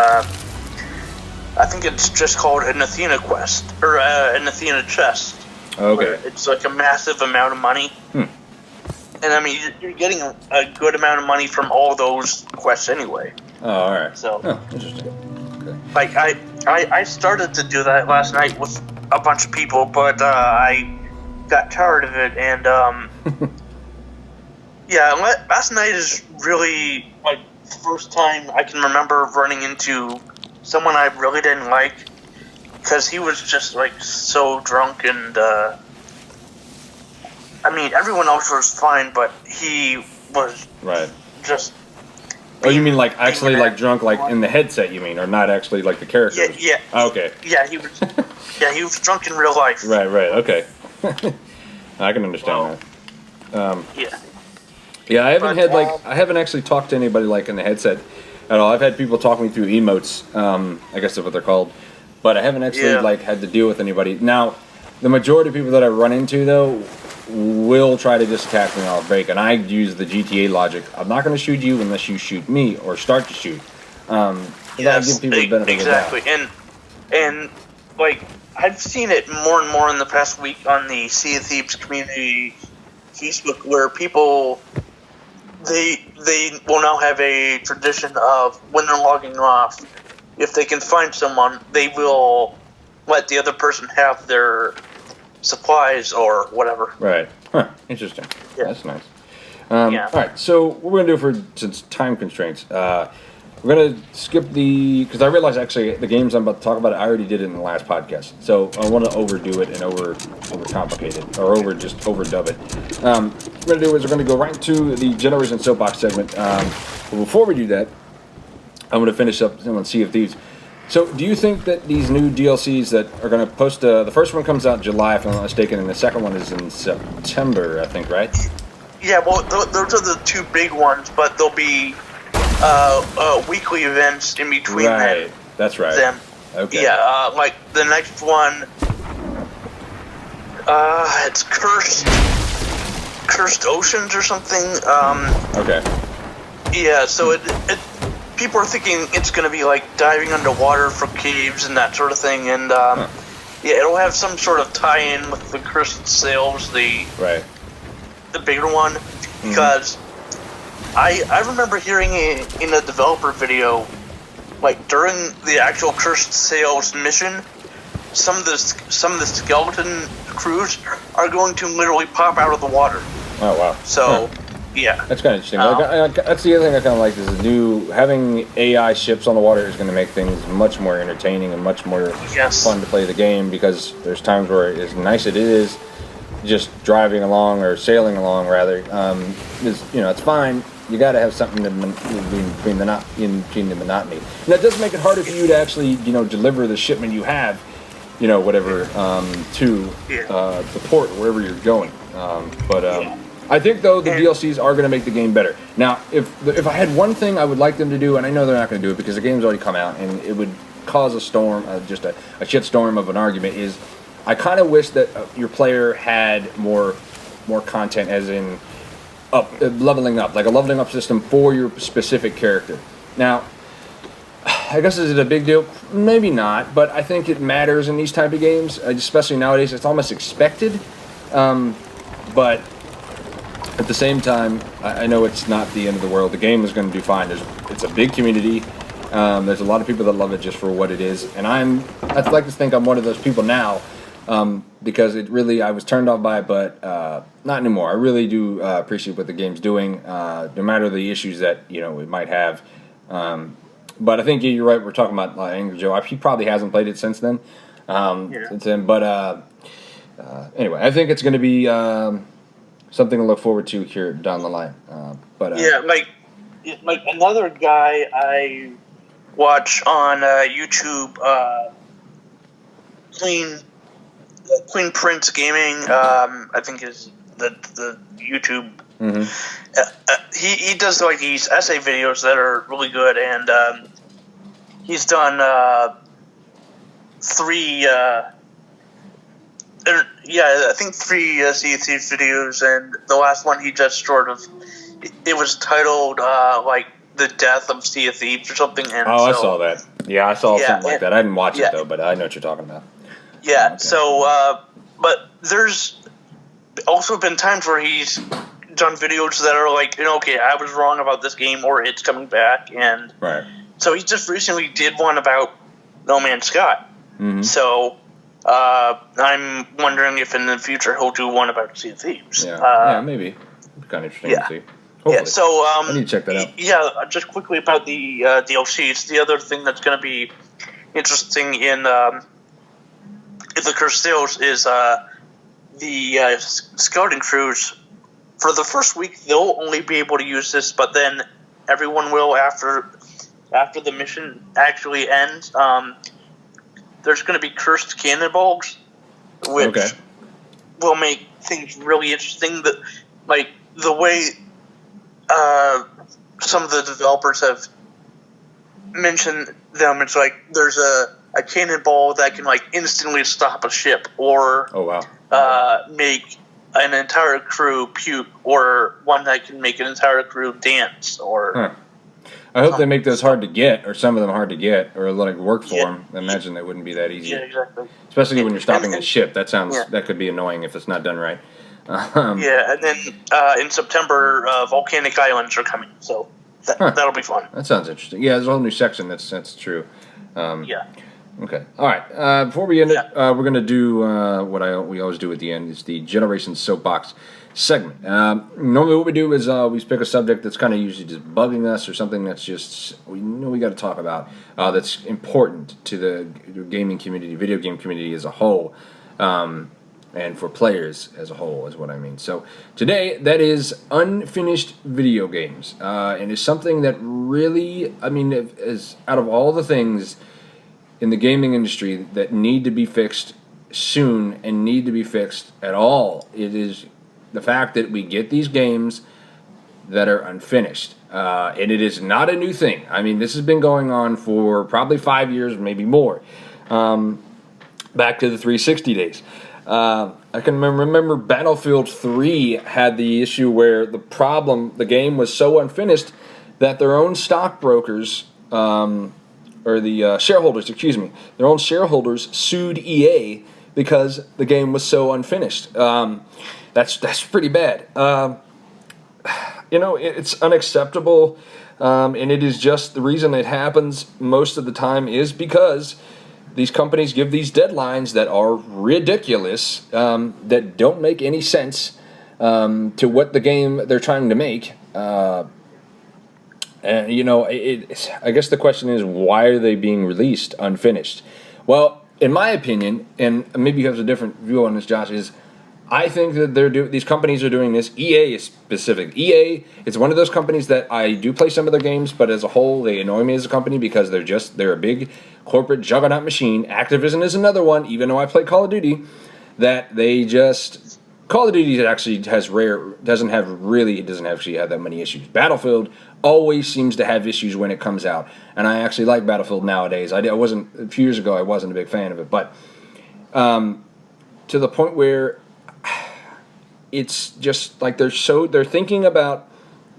I think it's just called an Athena quest or an Athena chest. Okay. It's like a massive amount of money. And I mean, you're getting a good amount of money from all those quests anyway. Oh, all right. So, interesting. Okay. like, I started to do that last night with a bunch of people, but I got tired of it, and yeah, last night is really like the first time I can remember running into someone I really didn't like, because he was just like so drunk, and I mean, everyone else was fine, but he was Right. just. Oh, you mean like actually like drunk, like in the headset? You mean, or not actually like the character? Yeah. Okay. Yeah, he was. Yeah, he was drunk in real life. Right. Okay. I can understand that. Yeah. Yeah, I haven't But, had I haven't actually talked to anybody like in the headset at all. I've had people talk me through emotes. I guess that's what they're called, but I haven't actually like had to deal with anybody. Now, the majority of people that I run into though will try to just attack me off break, and I use the GTA logic. I'm not going to shoot you unless you shoot me or start to shoot. Yes, give people the benefit exactly. of the doubt. And like I've seen it more and more in the past week on the Sea of Thieves community Facebook, where people they will now have a tradition of when they're logging off, if they can find someone, they will let the other person have their supplies or whatever. Right. Huh. Interesting. Yeah. That's nice. Yeah. All right. So what we're gonna do since time constraints, we're gonna skip because I realized actually the games I'm about to talk about, I already did it in the last podcast. So I want to overdo it and overcomplicate it or overdub it. What we're gonna do is we're gonna go right to the Generation Soapbox segment. But before we do that, I'm gonna finish up on Sea of Thieves. So, do you think that these new DLCs that are going to post, the first one comes out in July, if I'm not mistaken, and the second one is in September, I think, right? Yeah, well, those are the 2 big ones, but there'll be weekly events in between Right, that's right. them. Okay. Yeah, like the next one, it's Cursed Oceans or something. Okay. Yeah, so it people are thinking it's going to be like diving underwater for caves and that sort of thing, and yeah, it'll have some sort of tie-in with the Cursed Sails, the bigger one, because I remember hearing in a developer video, like during the actual Cursed Sails mission, some of the skeleton crews are going to literally pop out of the water. Oh wow. So. Yeah, that's kind of interesting. That's the other thing I kind of like is having AI ships on the water is going to make things much more entertaining and much more fun to play the game, because there's times where as nice as it is, just driving along or sailing along rather, it's fine. You got to have something between the monotony, and that does make it harder for you to actually deliver the shipment you have, whatever to the port wherever you're going. I think, though, the DLCs are going to make the game better. Now, if I had one thing I would like them to do, and I know they're not going to do it because the game's already come out, and it would cause a storm, just a shitstorm of an argument, is I kind of wish that your player had more content, as in leveling up, like a leveling up system for your specific character. Now, I guess, is it a big deal? Maybe not, but I think it matters in these type of games, especially nowadays. It's almost expected, but at the same time, I know it's not the end of the world. The game is going to do fine. It's a big community. There's a lot of people that love it just for what it is, and I'd like to think I'm one of those people now, because I was turned off by it, but not anymore. I really do appreciate what the game's doing, no matter the issues that it might have. But I think you're right. We're talking about Angry Joe. He probably hasn't played it since then. Since then, but anyway, I think it's going to be something to look forward to here down the line. Like another guy I watch on YouTube, Clean Prince Gaming. I think is the YouTube. Mm-hmm. He does like these essay videos that are really good, and he's done three. I think three Sea of Thieves videos, and the last one he just it was titled like the death of Sea of Thieves or something. And I saw that. Yeah, I saw something like that. I didn't watch it though, but I know what you're talking about. Yeah. Okay. So, but there's also been times where he's done videos that are like, okay, I was wrong about this game, or it's coming back, and right. So he just recently did one about No Man's Sky. Mm-hmm. So I'm wondering if in the future he'll do one about Sea of Thieves. Yeah, maybe. It's kind of interesting to see. Hopefully. Yeah, so I need to check that out. Yeah, just quickly about the DLCs. The other thing that's going to be interesting in the Cursed Tales is the scouting crews. For the first week, they'll only be able to use this, but then everyone will after the mission actually ends. There's going to be cursed cannonballs, which will make things really interesting. The way some of the developers have mentioned them, it's like there's a cannonball that can like instantly stop a ship, or make an entire crew puke, or one that can make an entire crew dance, or. I hope they make those hard to get, or some of them hard to get, or like work for them. I imagine they wouldn't be that easy. Yeah, exactly. Especially when you're stopping a ship. That could be annoying if it's not done right. And then in September, volcanic islands are coming, so that'll be fun. That sounds interesting. Yeah, there's a whole new section. That's true. Okay. All right. Before we end it, we're going to do what we always do at the end, is the Generation Soapbox segment. Normally what we do is we pick a subject that's kind of usually just bugging us, or something that's just we know we got to talk about, that's important to the gaming community, video game community as a whole, and for players as a whole is what I mean. So today, that is unfinished video games, and it's something that really, is out of all the things in the gaming industry that need to be fixed soon and need to be fixed at all, it is the fact that we get these games that are unfinished. And it is not a new thing. This has been going on for probably 5 years, maybe more. Back to the 360 days. I can remember Battlefield 3 had the issue where the game was so unfinished that their own stockbrokers, or the shareholders, their own shareholders sued EA because the game was so unfinished. That's pretty bad. It's unacceptable, and it is just the reason it happens most of the time is because these companies give these deadlines that are ridiculous, that don't make any sense to what the game they're trying to make. And, I guess the question is, why are they being released unfinished? Well, in my opinion, and maybe you have a different view on this, Josh, is I think that these companies are doing this. EA is specific. EA is one of those companies that I do play some of their games, but as a whole, they annoy me as a company because they're a big corporate juggernaut machine. Activision is another one, even though I play Call of Duty, that they just Call of Duty actually doesn't actually have that many issues. Battlefield always seems to have issues when it comes out, and I actually like Battlefield nowadays. I wasn't a few years ago. I wasn't a big fan of it, but to the point where it's just like they're thinking about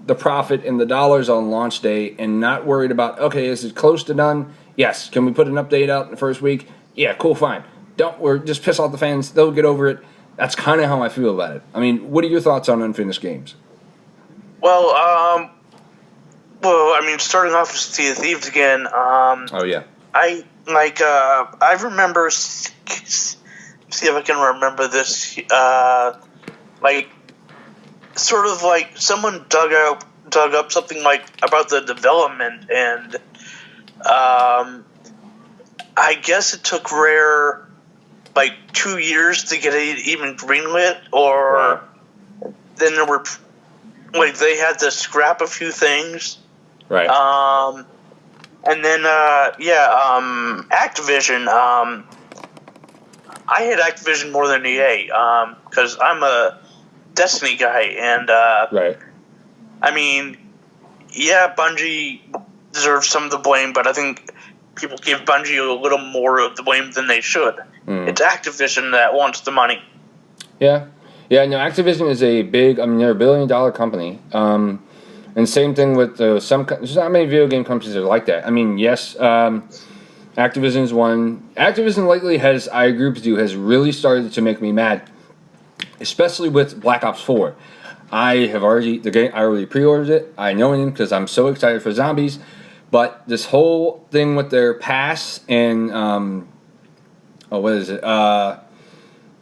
the profit and the dollars on launch day and not worried about, okay, is it close to done? Yes. Can we put an update out in the first week? Yeah, cool, fine. Just piss off the fans. They'll get over it. That's kind of how I feel about it. I mean, what are your thoughts on unfinished games? Well, starting off with Sea of Thieves again. Oh yeah. I remember. See if I can remember this. Sort of like someone dug up something like about the development, and I guess it took Rare like 2 years to get it even greenlit, or then there were they had to scrap a few things, right? And then Activision. I had Activision more than EA because I'm a Destiny guy, and right. I mean, yeah, Bungie deserves some of the blame, but I think people give Bungie a little more of the blame than they should. It's Activision that wants the money. Yeah. No, Activision is a big. they're $1 billion company. And same thing with there's not many video game companies that are like that. I mean, yes, Activision is one. Activision lately I agree with you, has really started to make me mad, especially with Black Ops 4. I already pre-ordered it. I know it because I'm so excited for zombies. But this whole thing with their pass and what is it? The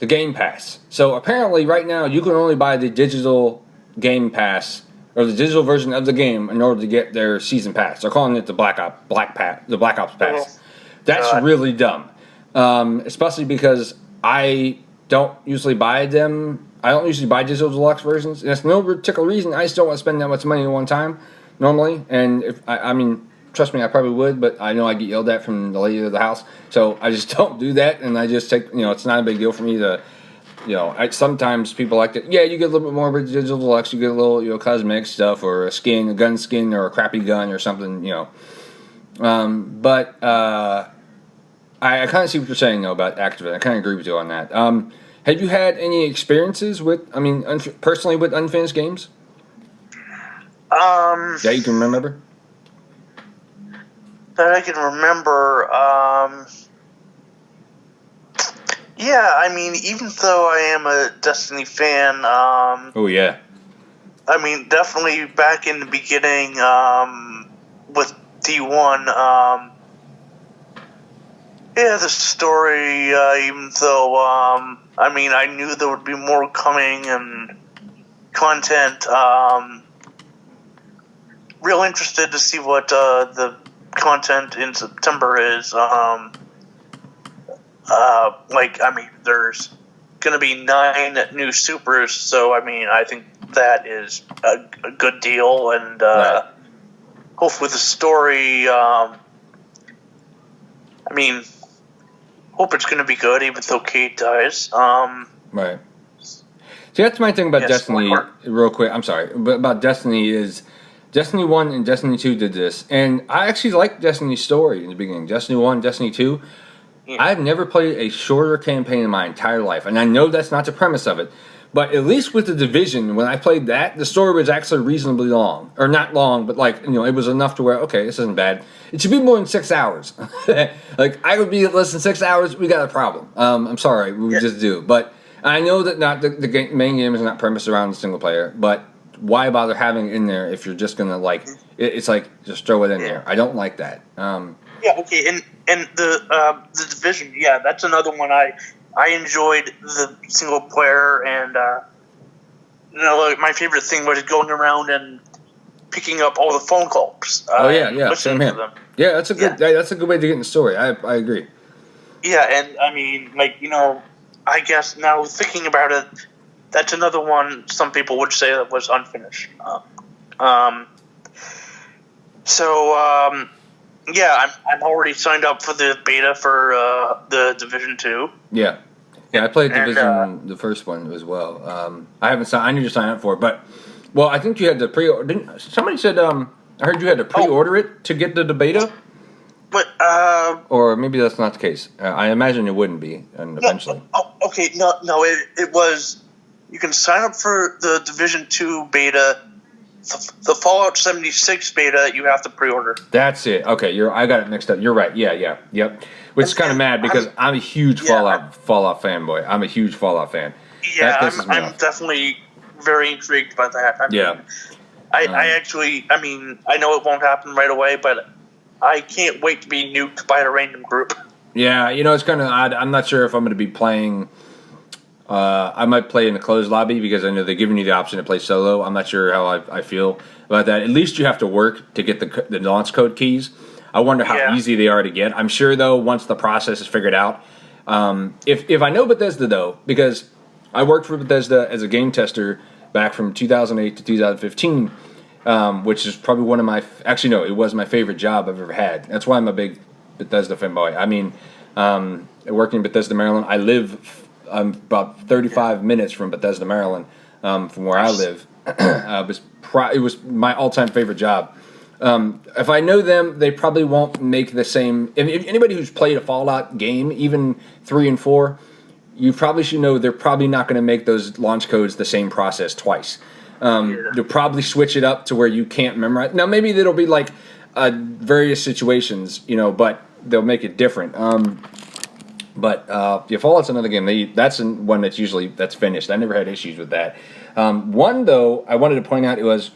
Game Pass. So apparently, right now you can only buy the digital Game Pass or the digital version of the game in order to get their season pass. They're calling it the Black Ops Pass. That's really dumb, especially because I don't usually buy them. I don't usually buy digital deluxe versions. And that's no particular reason. I just don't want to spend that much money at one time normally. And trust me, I probably would, but I know I get yelled at from the lady of the house, so I just don't do that, and I just take, it's not a big deal for me to, sometimes people like to, you get a little bit more of a digital deluxe, you get a little, cosmetic stuff, or a gun skin, or a crappy gun, or something, but I kind of see what you're saying, though, about Activision. I kind of agree with you on that. Have you had any experiences with, personally with unfinished games? That you can remember? That I can remember, even though I am a Destiny fan, oh yeah, definitely back in the beginning, with D1, the story, even though, I knew there would be more coming and content, real interested to see what, the content in September is. There's gonna be 9 new supers, so I think that is a good deal, and hopefully the story. Hope it's gonna be good, even though Kate dies. Right. See, that's my thing about Destiny. Real quick, I'm sorry, but about Destiny is. Destiny 1 and Destiny 2 did this, and I actually liked Destiny's story in the beginning. Destiny 1, Destiny 2, I've never played a shorter campaign in my entire life, and I know that's not the premise of it, but at least with The Division, when I played that, the story was actually reasonably long. Or not long, but it was enough to where, okay, this isn't bad. It should be more than 6 hours. I would be less than 6 hours, we got a problem. I'm sorry, we just do. But I know that not the main game is not premised around the single player, but why bother having it in there if you're just gonna it's like just throw it in there. I don't like that. Okay, and the Division, that's another one I enjoyed the single player, and my favorite thing was going around and picking up all the phone calls. Same here. Them. Yeah, that's a good way to get in the story. I agree. Yeah, and I guess now thinking about it, that's another one some people would say that was unfinished. I'm already signed up for the beta for the Division 2. Yeah. Yeah, I played And, Division, the first one as well. I haven't signed. I need to sign up for it, but well, I think you had to pre-order. Didn't somebody said? I heard you had to pre-order it to get the beta, but or maybe that's not the case. I imagine it wouldn't be, and eventually. Okay, no, it was. You can sign up for the Division 2 beta. The Fallout 76 beta, you have to pre-order. That's it. Okay, I got it mixed up. You're right. Yeah, yep. Which is kind of mad because I'm a huge Fallout fanboy. I'm a huge Fallout fan. Yeah, I'm definitely very intrigued by that. I mean, I mean, I know it won't happen right away, but I can't wait to be nuked by a random group. Yeah, it's kind of odd. I'm not sure if I'm going to be playing. I might play in a closed lobby because I know they're giving you the option to play solo. I'm not sure how I feel about that. At least you have to work to get the launch code keys. I wonder how easy they are to get. I'm sure, though, once the process is figured out. If I know Bethesda, though, because I worked for Bethesda as a game tester back from 2008 to 2015, which is probably one of my... Actually, no, it was my favorite job I've ever had. That's why I'm a big Bethesda fanboy. I mean, working in Bethesda, Maryland, I'm about 35 minutes from Bethesda, Maryland, from where I live. It was my all-time favorite job. If I know them, they probably won't make the same. If anybody who's played a Fallout game, even 3 and 4, you probably should know they're probably not going to make those launch codes the same process twice. They'll probably switch it up to where you can't memorize. Now, maybe it'll be like various situations, but they'll make it different. But Fallout's another game. That's one that's finished. I never had issues with that. One, though, I wanted to point out, it was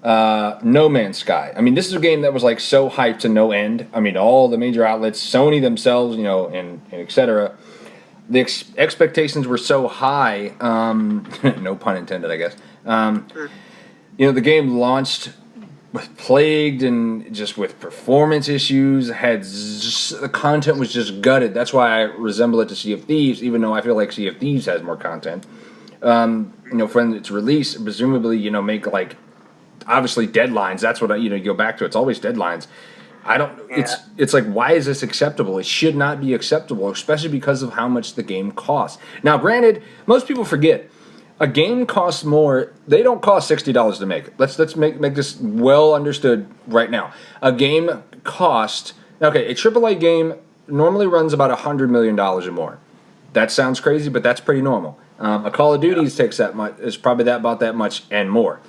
No Man's Sky. I mean, this is a game that was like so hyped to no end. I mean, all the major outlets, Sony themselves, and et cetera. The expectations were so high. No pun intended, I guess. The game launched plagued and just with performance issues. The content was just gutted. That's why I resemble it to Sea of Thieves, even though I feel like Sea of Thieves has more content. For its release, presumably, make like obviously deadlines. That's what you go back to. It's always deadlines. It's like, why is this acceptable? It should not be acceptable, especially because of how much the game costs. Now, granted, most people forget. A game costs more. They don't cost $60 to make. Let's make this well understood right now. A game costs a AAA game normally runs about $100 million or more. That sounds crazy, but that's pretty normal. A Call of Duty takes that much. Is probably about that much and more.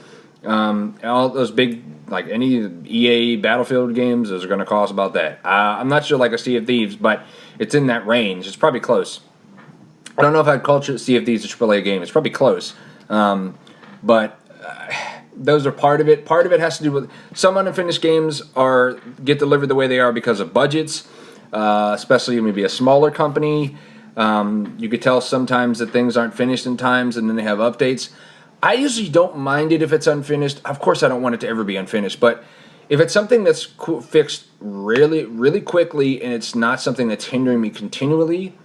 All those big, like any EA Battlefield games, those are going to cost about that. I'm not sure like a Sea of Thieves, but it's in that range. It's probably close. I don't know if I'd call Sea of Thieves a AAA game. It's probably close. But those are part of it. Part of it has to do with some unfinished games get delivered the way they are because of budgets, especially maybe a smaller company. You could tell sometimes that things aren't finished in times and then they have updates. I usually don't mind it if it's unfinished. Of course, I don't want it to ever be unfinished. But if it's something that's fixed really, really quickly and it's not something that's hindering me continually,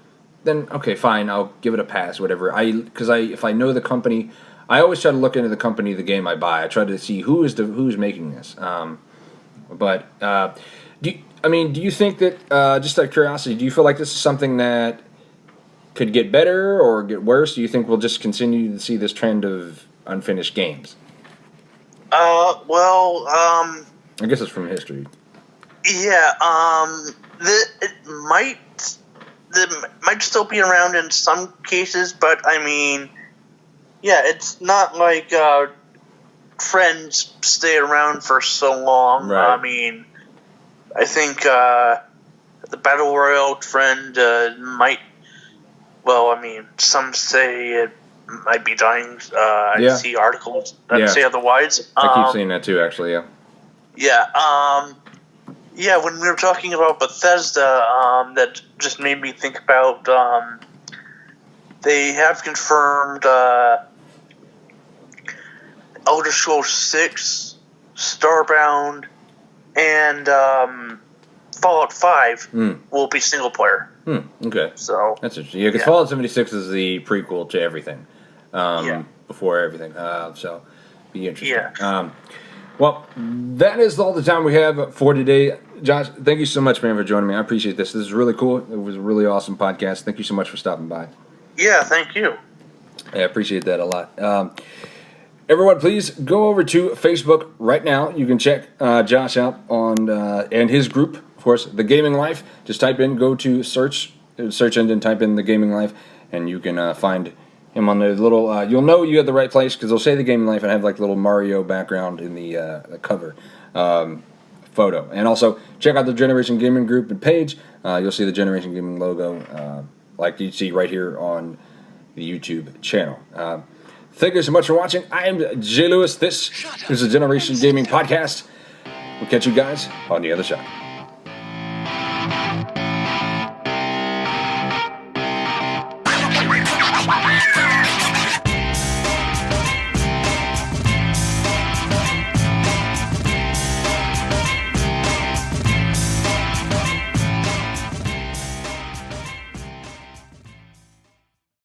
then okay, fine, I'll give it a pass, whatever. If I know the company, I always try to look into the company of the game I buy. I try to see who's making this. Do you think that, just out of curiosity, do you feel like this is something that could get better or get worse? Do you think we'll just continue to see this trend of unfinished games? I guess it's from history. Yeah, it might still be around in some cases, but I mean, yeah, it's not like trends stay around for so long. Right. I mean, I think the Battle Royale trend might. Well, I mean, some say it might be dying. I see articles that say otherwise. I keep seeing that too, actually, yeah. Yeah, when we were talking about Bethesda, that just made me think about, they have confirmed Elder Scrolls 6, Starbound, and Fallout 5 will be single player. Okay. So that's interesting. Yeah, because Fallout 76 is the prequel to everything. Before everything. So be interesting. Yeah. Well, that is all the time we have for today. Josh, thank you so much, man, for joining me. I appreciate this. This is really cool. It was a really awesome podcast. Thank you so much for stopping by. Yeah, thank you. I appreciate that a lot. Everyone, please go over to Facebook right now. You can check Josh out on and his group, of course, The Gaming Life. Just go to search engine, type in The Gaming Life, and you can find him on the little. You'll know you at the right place because they'll say The Gaming Life and have like little Mario background in the cover photo. And also check out the Generation Gaming group and page. You'll see the Generation Gaming logo, like you see right here on the YouTube channel. Thank you so much for watching. I am Jay Lewis. This is the Generation Gaming Podcast. We'll catch you guys on the other side.